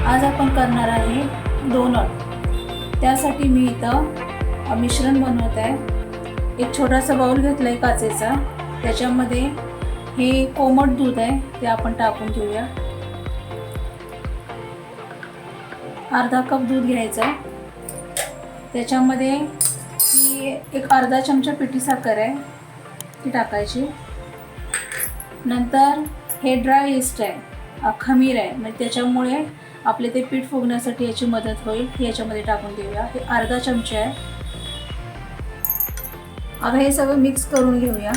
आज आपण करणार आहे डोनट। त्यासाठी मी इथं मिश्रण बनवत आहे। एक छोटासा बाउल घेतला आहे काचेचा, त्याच्यामध्ये हे कोमट दूध आहे ते आपण टाकून घेऊया। अर्धा कप दूध घ्यायचं, त्याच्यामध्ये ही एक अर्धा चमचा पिठी साखर आहे ती टाकायची। नंतर हे ड्राय ईस्ट आहे, खमीर आहे, म्हणजे त्याच्यामुळे आपले ते पीठ फुगण्यासाठी याची मदत होईल। हे याच्यामध्ये टाकून घेऊया। हे अर्धा चमचा आहे। आता हे सगळं मिक्स करून घेऊया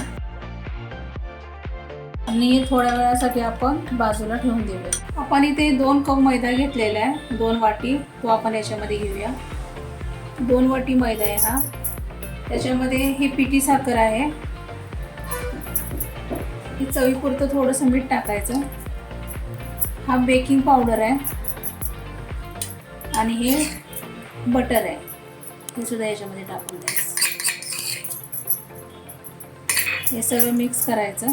आणि थोड्या वेळासाठी आपण बाजूला ठेवून देऊया। आपण इथे 2 कप मैदा घेतलेला आहे, 2 वाटी, तो आपण याच्यामध्ये घेऊया। 2 वाटी मैदा आहे हा। त्याच्यामध्ये ही पिठी साखर आहे, ही चवीपुरतं थोडंसं मीठ टाकायचं। हा बेकिंग पावडर आहे आणि हे बटर आहे, हे सुद्धा याच्यामध्ये टाकून द्यायचं। हे सगळं मिक्स करायचं।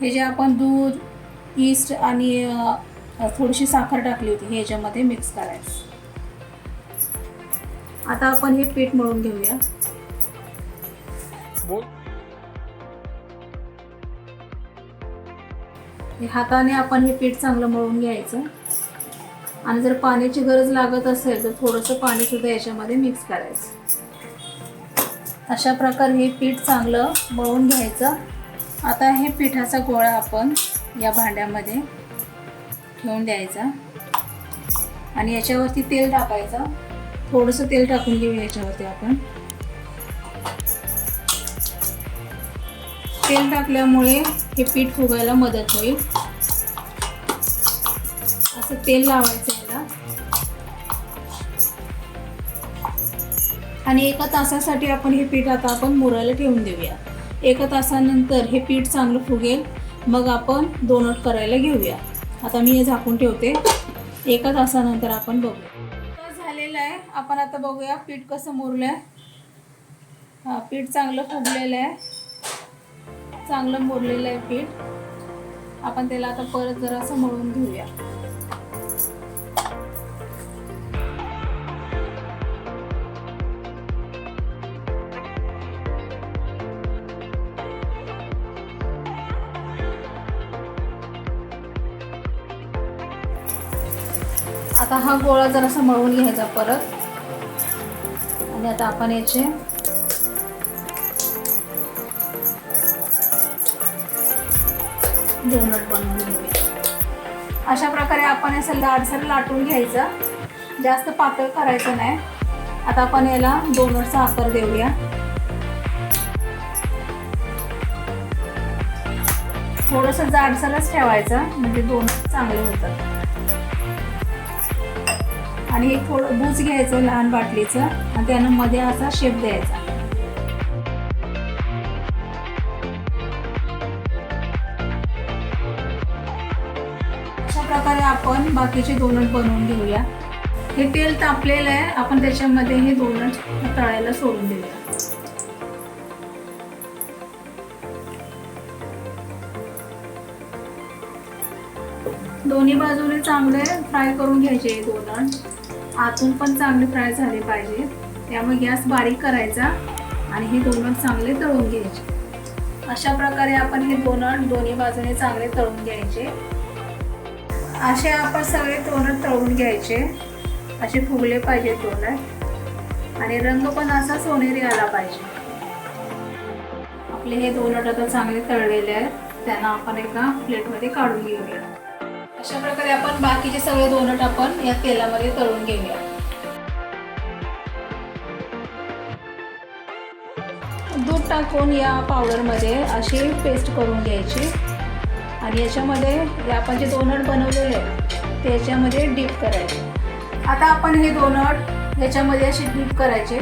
हे जे आपण दूध, ईस्ट आणि थोडीशी साखर टाकली होती, हे याच्यामध्ये मिक्स करायचं। आता आपण हे पीठ मळून घेऊया। हे हाताने आपण हे पीठ चांगलं मळून घ्यायचं आणि जर पाण्याची गरज लागत असेल तर थोडंसं पाणी सुद्धा याच्यामध्ये मिक्स करायचं। अशा प्रकारे हे पीठ चांगलं मळून घ्यायचं। आता हे पिठाचा गोळा आपण या भांड्यामध्ये ठेवून द्यायचा आणि याच्यावरती तेल टाकायचं। थोडंसं तेल टाकून घेऊया याच्यावरती आपण। तेल टाकल्यामुळे हे पीठ फुगायला मदत होईल। असं तेल लावायचं याला आणि 1 तासासाठी आपण हे पीठ आता आपण मुरायला ठेवून देऊया। 1 तासानंतर हे पीठ चांगलं फुगेल, मग आपण डोनट करायला घेऊया। आता मी हे झाकून ठेवते, 1 तासानंतर आपण बघूया। झालेलं आहे, आपण आता बघूया पीठ कसं मुरलं आहे। हा, पीठ चांगलं फुगलेलं आहे, चांगलं मुरलेलं आहे पीठ। आपण त्याला आता परत जरासं मळून घेऊया। आता हा गोळा जरासा मळून घ्यायचा परत आणि आता आपण याचे डोनट बनवून घेऊया। अशा प्रकारे आपण असं लाटसर लाटून घ्यायचं, जास्त पातळ करायचं नाही। आता आपण याला डोनटचा आकार देऊया। थोडंसं जाडसरच ठेवायचं, म्हणजे डोनट चांगले होतात। आणि एक थोडं बूच घ्यायचं लहान बाटलीचं आणि त्यानं मध्ये असा शेप द्यायचा। अशा प्रकारे आपण बाकीचे डोनट बनवून घेऊया। हे तेल तापलेलं आहे, आपण त्याच्यामध्ये हे डोनट तळायला सोडून देऊया। दोन्ही बाजूने चांगले फ्राय करून घ्यायचे हे डोनट, आतून पण चांगले फ्राय झाले पाहिजे। त्यामुळे गॅस बारीक करायचा आणि हे डोनट चांगले तळून घ्यायचे। अशा प्रकारे आपण हे डोनट दोन्ही बाजूने चांगले तळून घ्यायचे। असे आपण सगळे डोनट तळून घ्यायचे, असे फुगले पाहिजे डोनट आणि रंग पण असा सोनेरी आला पाहिजे। आपले हे डोनट आता चांगले तळलेले आहेत, त्यांना आपण एका प्लेटमध्ये काढून घेऊया। अशा प्रकारे आपण बाकीचे सगळे डोनट आपण या तेलामध्ये तळून घेऊया। दूध टाकून या पावडरमध्ये अशी पेस्ट करून घ्यायची आणि याच्यामध्ये आपण जे डोनट बनवलेले आहेत त्याच्यामध्ये डीप करायचे। आता आपण हे डोनट याच्यामध्ये असे डीप करायचे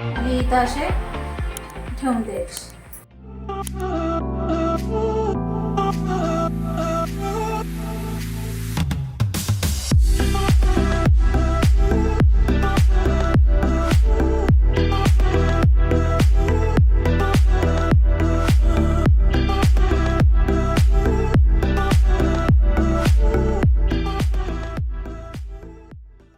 आणि इथं असे ठेवून द्यायचे।